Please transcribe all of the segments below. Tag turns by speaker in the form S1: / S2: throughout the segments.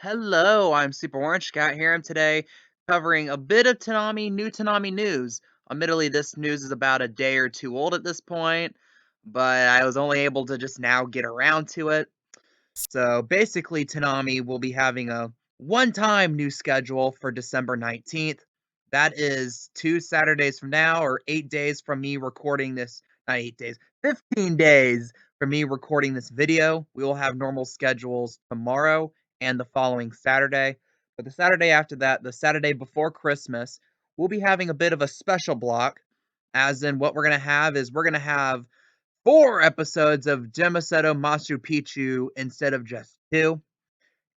S1: Hello, I'm Super Orange Cat here. I'm today covering a bit of new Toonami news. Admittedly, this news is about a day or two old at this point, but I was only able to just now get around to it. So basically, Toonami will be having a one-time new schedule for December 19th. That is 2 Saturdays from now, or 8 days from me recording this. Not 8 days, 15 days from me recording this video. We will have normal schedules tomorrow and the following Saturday. But the Saturday after that, the Saturday before Christmas, we'll be having a bit of a special block. As in, what we're going to have 4 episodes of Gemusetto Machu Picchu instead of just 2.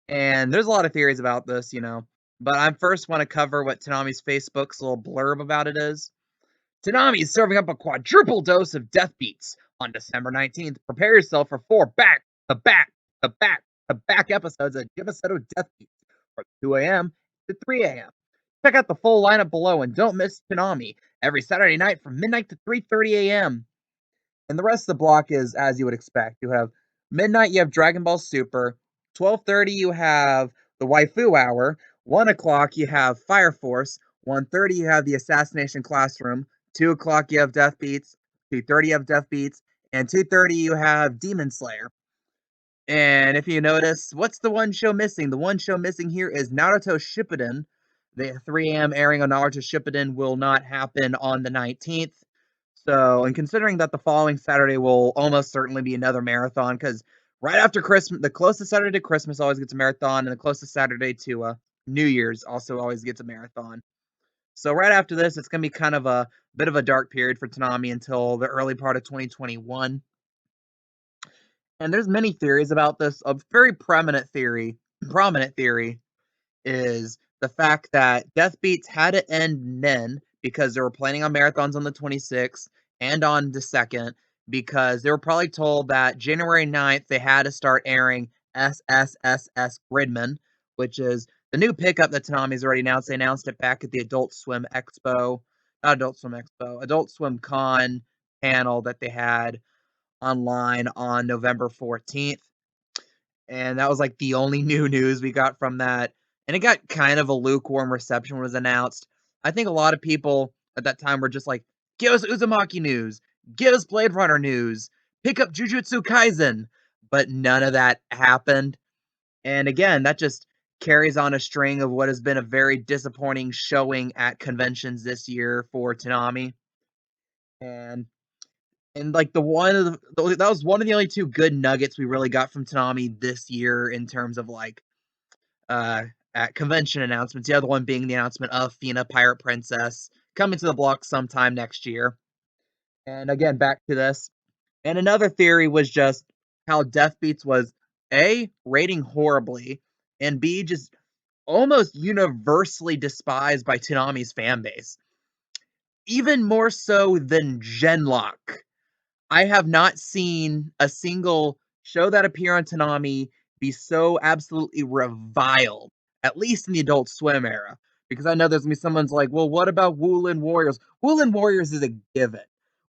S1: And there's a lot of theories about this. But I first want to cover what Tanami's Facebook's little blurb about it is. Toonami is serving up a quadruple dose of death beats on December 19th. Prepare yourself for 4 back-to-back episodes of Gemusetto Death Beats from 2 a.m. to 3 a.m. Check out the full lineup below and don't miss Toonami every Saturday night from midnight to 3:30 a.m. And the rest of the block is as you would expect. You have midnight, you have Dragon Ball Super. 12:30, you have the Waifu Hour. 1 o'clock, you have Fire Force. 1:30, you have the Assassination Classroom. 2 o'clock, you have Death Beats. 2:30, you have Death Beats. And 2:30, you have Demon Slayer. And if you notice, what's the one show missing? The one show missing here is Naruto Shippuden. The 3 a.m. airing of Naruto Shippuden will not happen on the 19th. So, and considering that the following Saturday will almost certainly be another marathon, because right after Christmas, the closest Saturday to Christmas always gets a marathon, and the closest Saturday to New Year's also always gets a marathon. So right after this, it's going to be kind of a bit of a dark period for Toonami until the early part of 2021. And there's many theories about this. A very prominent theory is the fact that Death Beats had to end then because they were planning on marathons on the 26th and on the 2nd because they were probably told that January 9th they had to start airing SSSS Gridman, which is the new pickup that Toonami's already announced. They announced it back at the Adult Swim Expo, not Adult Swim Expo, Adult Swim Con panel that they had online on November 14th. And that was like the only new news we got from that. And it got kind of a lukewarm reception when it was announced. I think a lot of people at that time were just like, give us Uzumaki news, give us Blade Runner news, pick up Jujutsu Kaisen. But none of that happened. And again, that just carries on a string of what has been a very disappointing showing at conventions this year for Toonami. And like that was one of the only two good nuggets we really got from Toonami this year in terms of like uh at convention announcements. The other one being the announcement of Fina Pirate Princess coming to the block sometime next year. And again, back to this. And another theory was just how Death Beats was A, rating horribly, and B, just almost universally despised by Toonami's fan base. Even more so than Genlock. I have not seen a single show that appear on Toonami be so absolutely reviled, at least in the Adult Swim era. Because I know there's gonna be someone's like, well, what about Woolen Warriors? Woolen Warriors is a given.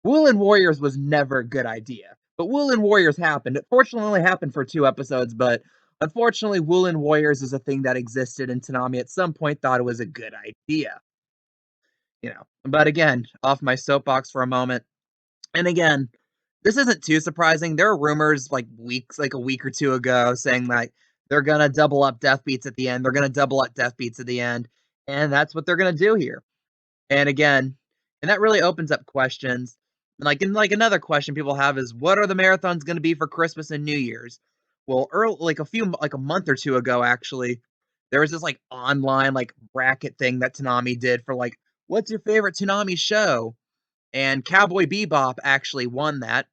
S1: Woolen Warriors was never a good idea. But Woolen Warriors happened. It fortunately only happened for 2 episodes, but unfortunately, Woolen Warriors is a thing that existed, and Toonami at some point thought it was a good idea. But again, off my soapbox for a moment. And again, this isn't too surprising. There are rumors like a week or two ago saying like they're gonna double up Death Beats at the end. They're gonna double up Death Beats at the end, and that's what they're gonna do here. And again, and that really opens up questions. And another question people have is, what are the marathons gonna be for Christmas and New Year's? Well, early like a month or two ago, actually, there was this like online like bracket thing that Toonami did for like, what's your favorite Toonami show? And Cowboy Bebop actually won that.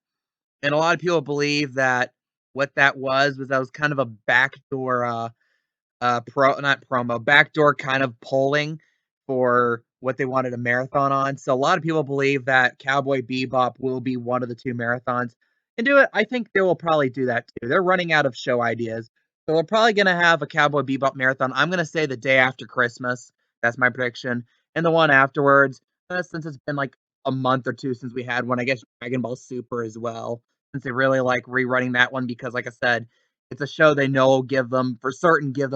S1: And a lot of people believe that what that was that was kind of a backdoor not promo, backdoor kind of polling for what they wanted a marathon on. So a lot of people believe that Cowboy Bebop will be one of the 2 marathons. And do it, I think they will probably do that too. They're running out of show ideas. So they're probably gonna have a Cowboy Bebop marathon. I'm gonna say the day after Christmas. That's my prediction. And the one afterwards, since it's been like a month or two since we had one, I guess Dragon Ball Super as well. Since they really like rerunning that one because like I said, It's a show they know will give them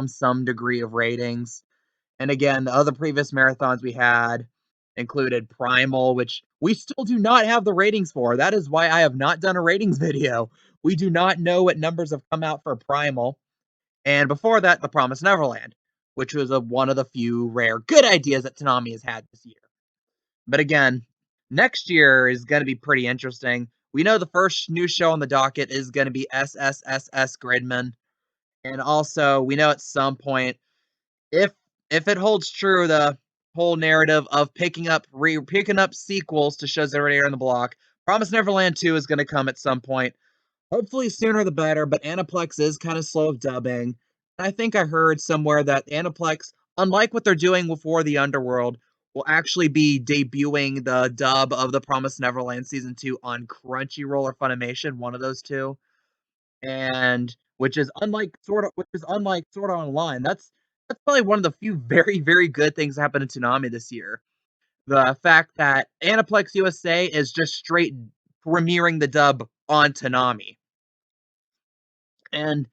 S1: some degree of ratings. And again, the other previous marathons we had included Primal, which we still do not have the ratings for. That is why I have not done a ratings video. We do not know what numbers have come out for Primal. And before that, The Promised Neverland, which was one of the few rare good ideas that Toonami has had this year. But again, next year is going to be pretty interesting. We know the first new show on the docket is going to be SSSS Gridman. And also, we know at some point, if if it holds true, the whole narrative of picking up sequels to shows that already are on the block, Promise Neverland 2 is going to come at some point. Hopefully sooner the better, but Aniplex is kind of slow of dubbing. I think I heard somewhere that Aniplex, unlike what they're doing before the Underworld, will actually be debuting the dub of The Promised Neverland Season 2 on Crunchyroll or Funimation, one of those two. And which is unlike Sword Art Online. That's probably one of the few very, very good things that happened in Toonami this year. The fact that Aniplex USA is just straight premiering the dub on Toonami. And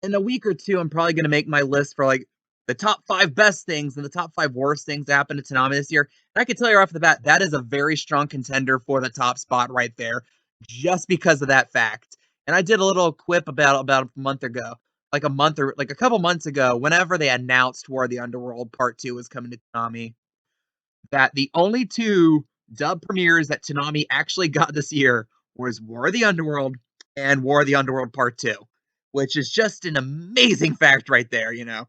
S1: in a week or two, I'm probably going to make my list for like the top 5 best things and the top 5 worst things that happened to Toonami this year. And I can tell you off the bat, that is a very strong contender for the top spot right there, just because of that fact. And I did a little quip about a month ago, like a couple months ago, whenever they announced War of the Underworld Part 2 was coming to Toonami, that the only 2 dub premieres that Toonami actually got this year was War of the Underworld and War of the Underworld Part 2, which is just an amazing fact right there, you know.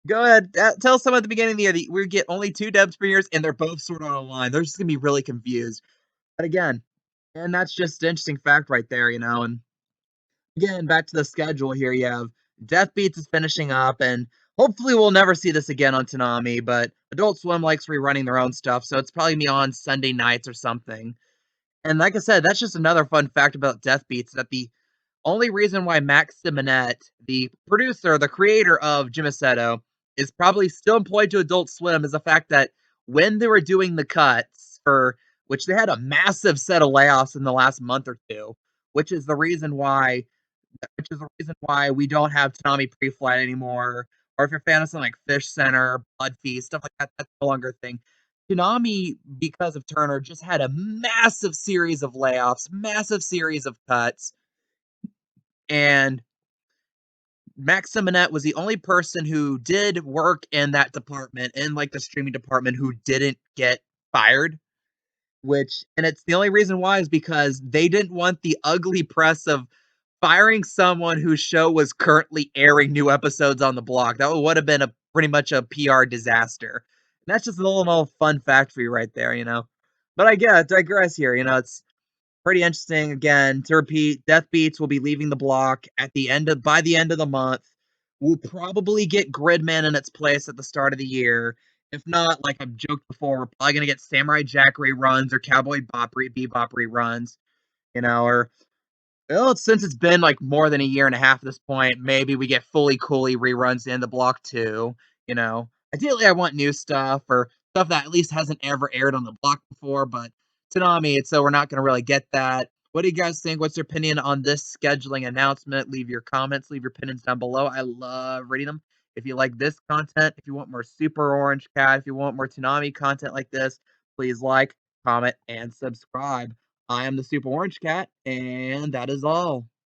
S1: Go ahead, tell someone at the beginning of the year that we get only 2 dubs premieres and they're both sort of online. They're just going to be really confused. But again, and that's just an interesting fact right there, you know. And again, back to the schedule here, you have Death Beats is finishing up, and hopefully we'll never see this again on Toonami, but Adult Swim likes rerunning their own stuff, so it's probably me on Sunday nights or something. And like I said, that's just another fun fact about Death Beats, that the only reason why Max Simonette, the producer, the creator of Gemusetto, is probably still employed to Adult Swim is the fact that when they were doing the cuts for which they had a massive set of layoffs in the last month or two, which is the reason why we don't have Toonami Pre-Flight anymore. Or if you're a fan of something like Fish Center, Blood Feast, stuff like that, that's no longer a thing. Toonami, because of Turner, just had a massive series of layoffs, massive series of cuts, and Max Simonette was the only person who did work in that department, in like the streaming department, who didn't get fired. And it's the only reason why is because they didn't want the ugly press of firing someone whose show was currently airing new episodes on the block. That would have been pretty much a PR disaster. And that's just a little fun fact for you right there, you know. But I digress here. You know, it's pretty interesting. Again, to repeat, Death Beats will be leaving the block by the end of the month. We'll probably get Gridman in its place at the start of the year. If not, like I've joked before, we're probably gonna get Samurai Jack reruns or Cowboy Bebop reruns, you know, or well, since it's been like more than a year and a half at this point, maybe we get Fully Cooley reruns in the block too. You know, ideally, I want new stuff or stuff that at least hasn't ever aired on the block before. But Toonami, so we're not going to really get that. What do you guys think? What's your opinion on this scheduling announcement? Leave your comments, leave your opinions down below. I love reading them. If you like this content, if you want more Super Orange Cat, if you want more Toonami content like this, please like, comment, and subscribe. I am the Super Orange Cat, and that is all.